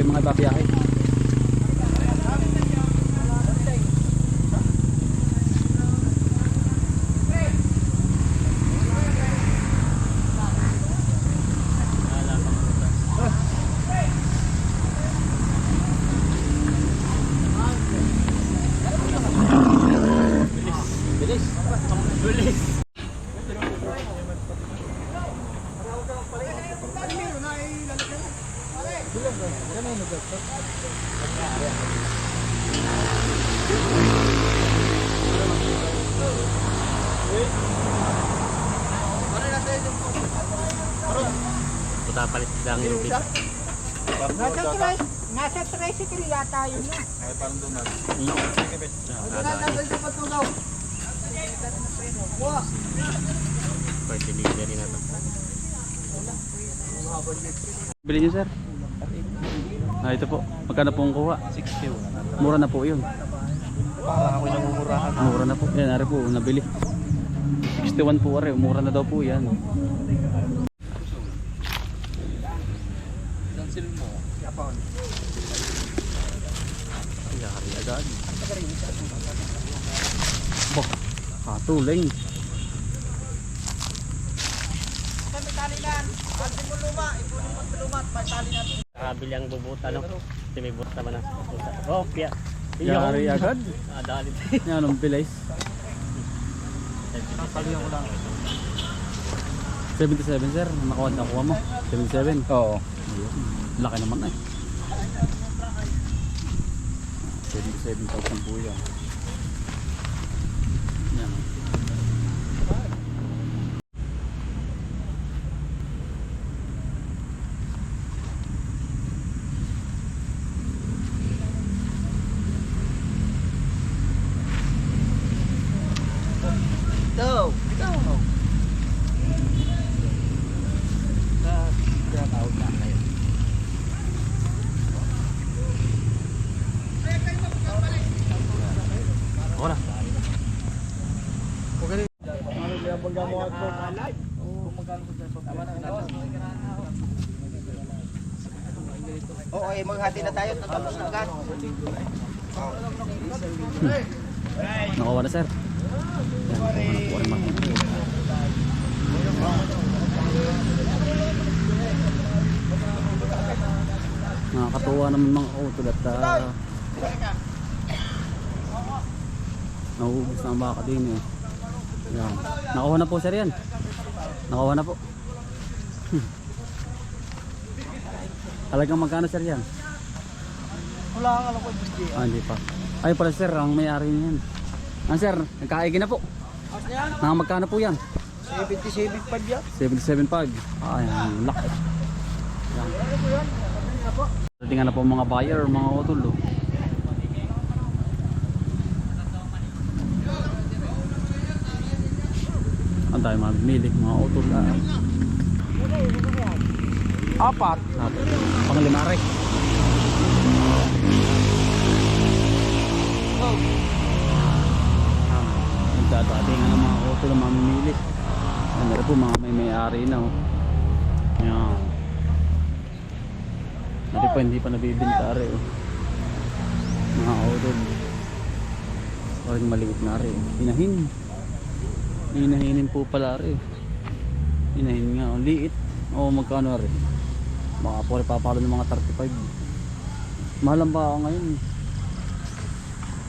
yung mga babiyahe. Puta palit lang yung big. Nasa tricycle yata yun na. Ay, parang doon natin. For delivery na to. Bili niyo sir. Ito po. Magkano po ang kuha? 60. Mura na po yun. Parang ako yung umurahan. Mura na po. Yan, ari po, nabili. 61 po ari. Mura na daw po yan. Cancel mo. Yapon. Yari agad. Bok, katuling. Kami tali lang. Pati mo luma. Ipunin mo luma at may tali natin. Kabili ang bubuta no. Kasi may buta naman ang bubuta. Oh, kaya. Yari agad. Dalit. Yan, anong bilis. Palihan ko lang. 77 sir. Nakuha mo. 77. Oo. Laki naman eh. 77,000 po yan. Yan. Ito. Kaya tawag na kayo. Ako na. Oo, eh, maghati na tayo. Tatapos na agad. Nakuha na sir. Yan, nakuha na po rin mga. Nakakatuwa naman mga utol at nauubos na ang baka din eh. Yan. Nakuha na po sir yan. Nakuha na po. Talagang magkano sir yan? Wala kang alam ko, Gusti. Hindi pa. Ay pala sir, ang may-ari niyan. Sir, nagkaigi na po. Nang magkano po yan? 77 pa dyan. 77.5. Ay, ang laki. Yan. Tingnan na po mga buyer, mga utol. Oh. Ang tayo mamimili, mga utol. Apat. Pang-limare. Nagdadating ng mga utol na mamimili. Yan na rin po mga may-ari na. Oh. Yan. Hindi pa, hindi pa nabibinta rin. Oh. Mga utol. Parang maliit na rin. Hinahin. Hinahinin po pala rin. Hinahin nga. Liit. O magkano rin. Baka po rin papalo ng mga 35. Mahal ang baka ngayon.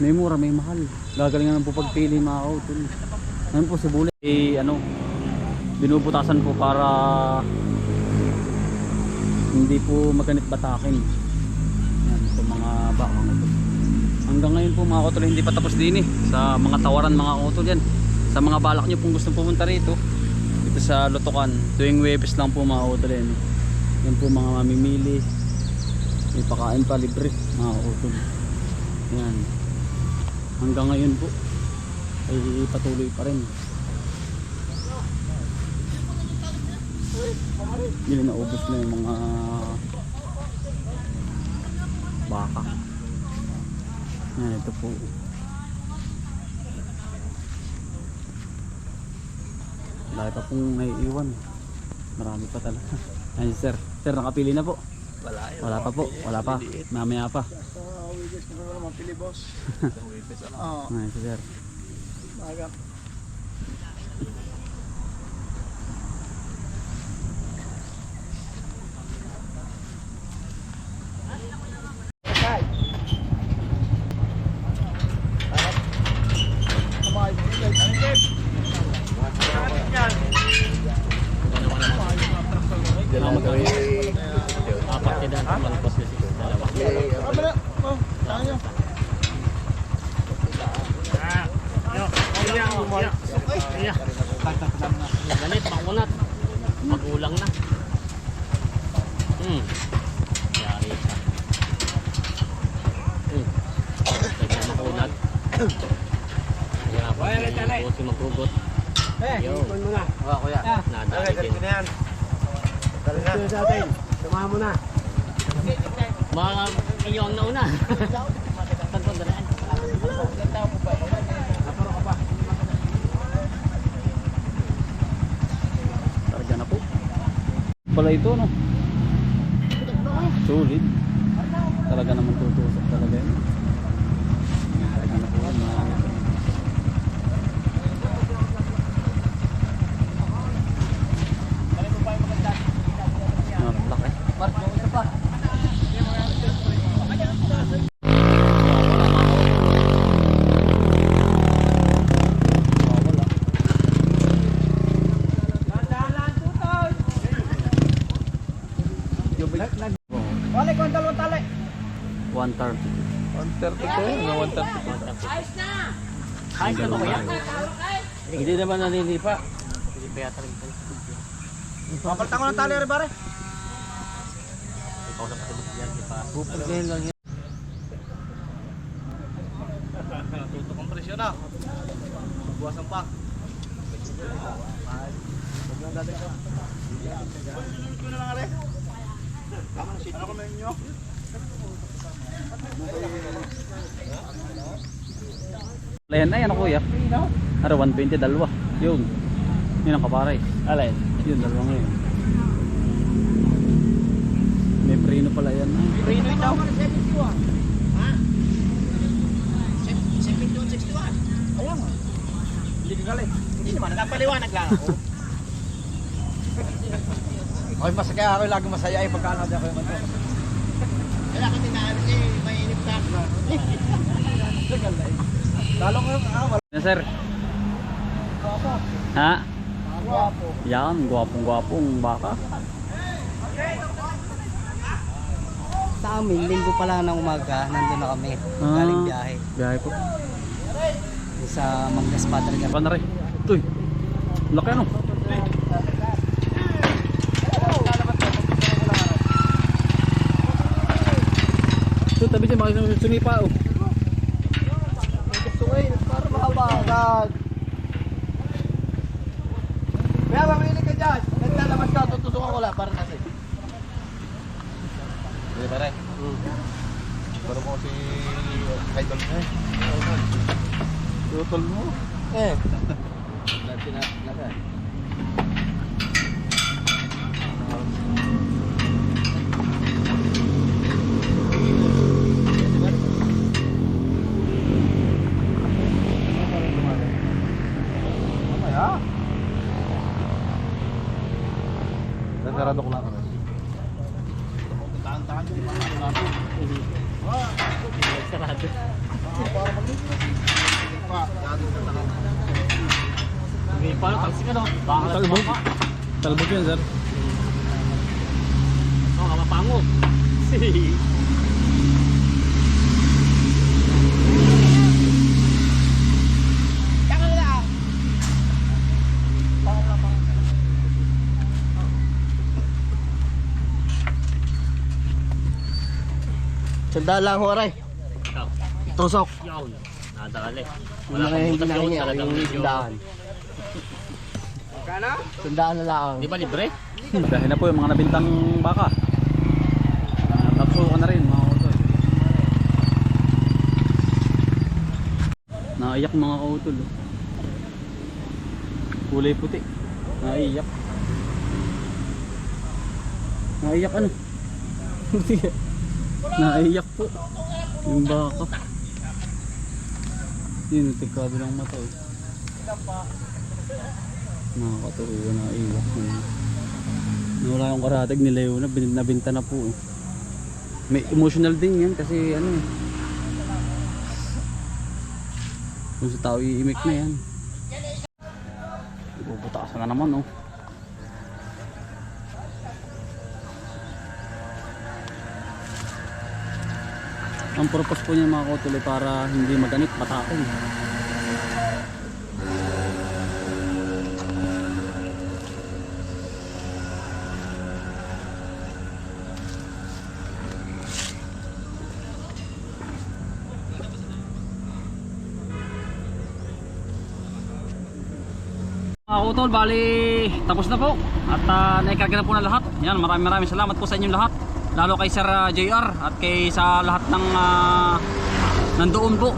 May mura, may mahal. Gagalingan po pagpili mga utol. Ngayon po si Bulay. Binubutasan po para hindi po maganit batakin. Yan po mga baka utol. Hanggang ngayon po mga utol hindi pa tapos din eh. Sa mga tawaran mga utol yan. Sa mga balak nyo pong gusto pumunta rito. Dito sa Lutukan. Tuwing Webes lang po mga utol yan. Yan po mga mamimili. May pakain pa libre mga utol. Yan. Hanggang ngayon po ay patuloy pa rin. Hindi na naubos na yung mga baka. Yan, ito po. Dahil pa pong naiiwan. Marami pa talaga. Ayan sir. Sir, nakapili na po. Wala pa po, wala pa. Mamaya pa. Wiggles na naman pili boss. Oo. Ay, sir. Maga. Apat na daan malapos na siguro. Dalawa. Ganit, makunat. Magulang na. Yari ka. Kaya makunat. Kaya pa si maghugot. Yo. Nadali din. Samahan mo na. Mga iyong nauna. Pagpagdaraan. Talaga na po. Pala ito, no? Solid. Talaga naman tutusok talaga yun. Talaga na po yun. Laki. Wala ko ang dalawang tali. 130. 130. Ayos na ba ba yan? Hindi naman nalilipa. Hindi pa yata rin. Papalitan ko ng tali rin pare. Ikaw na kasi yan. Di pa. Pupulgahin lang yan. Tutok ang presyo na. Buwasan pa. Ano ko na inyo? Ayan na yan ako kuya. Ano 120 dalawa. Yun. Yun ang kaparay. Alay. Yun dalawa ngayon. May preno pala yan. Prino ito. 71. Ha? 71, 61. Ayan mo. Hindi ka galing. Hindi naman, nagpaliwanag lang ako. Okay, masaya ako. Lagi masaya ay pagkano di ako yung manto. Kaya kasi namin eh, mainip ka. Lalo ko wala. Yan sir. Ha? Guwapo. Yan, gwapong baka. Sa amin, linggo pala ng umaga, nandun na kami. Galing biyahe. Biyahe po. Sa Mangas Padre. Ano na rin? Uy. Laki ano? Ito, tabi dyan, makikita sumipa oh. Gusto ko para makabagad. Kaya mamili ka dyan. Naglalabas ka, tutusukan ko lang para kasi. Hindi pare. Pero ko si Idol mo eh. Tutol mo? Eh. Dati na ka. Sarado ko lang. Tahan-tahan ko naman natin. Sarado. Hindi pa, taxi ka no? Baka Talbog. Talbog yun sir. Oo, kamapango. Sandaan lang ho, aray. Tusok. Yun. Nadali. Wala kayo hindi nahingi ako yung sandaan. Sandaan na lang. Di ba libre? Dahil na po yung mga nabintang baka. Tatlo ko na rin mga kautol. Naiyak mga kautol. Kulay puti. Naiyak. Naiyak ano? Naiyak po. Yung baka. Yun, tigkabi ng mata. Oh. Nakakatuwa, naiyak. Nawala yung karatig ni Leo na nabinta na po. Eh. May emotional din yan kasi ano eh. Kung sa tao iimik na yan. Bubutasan na naman oh. Ang purpose po niya mga kotuloy para hindi maganit, patakin. Mga kutol, bali tapos na po at naikarga na po na lahat. Yan, maraming salamat po sa inyong lahat. Lalo kay Sir JR at kay sa lahat ng nandoon po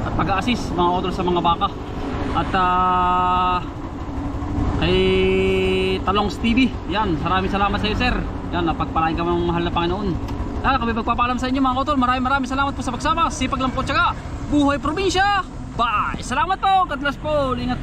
at pag-a-assist mga kutol sa mga baka. At kay Talongs TV, yan, maraming salamat sa iyo sir. Yan, napagpalain ka ng mahal na Panginoon. Kami magpapaalam sa inyo mga kutol. Maraming salamat po sa pagsama. Sipag lang po, tsaga buhay probinsya. Bye! Salamat po, God bless po. Ingat po.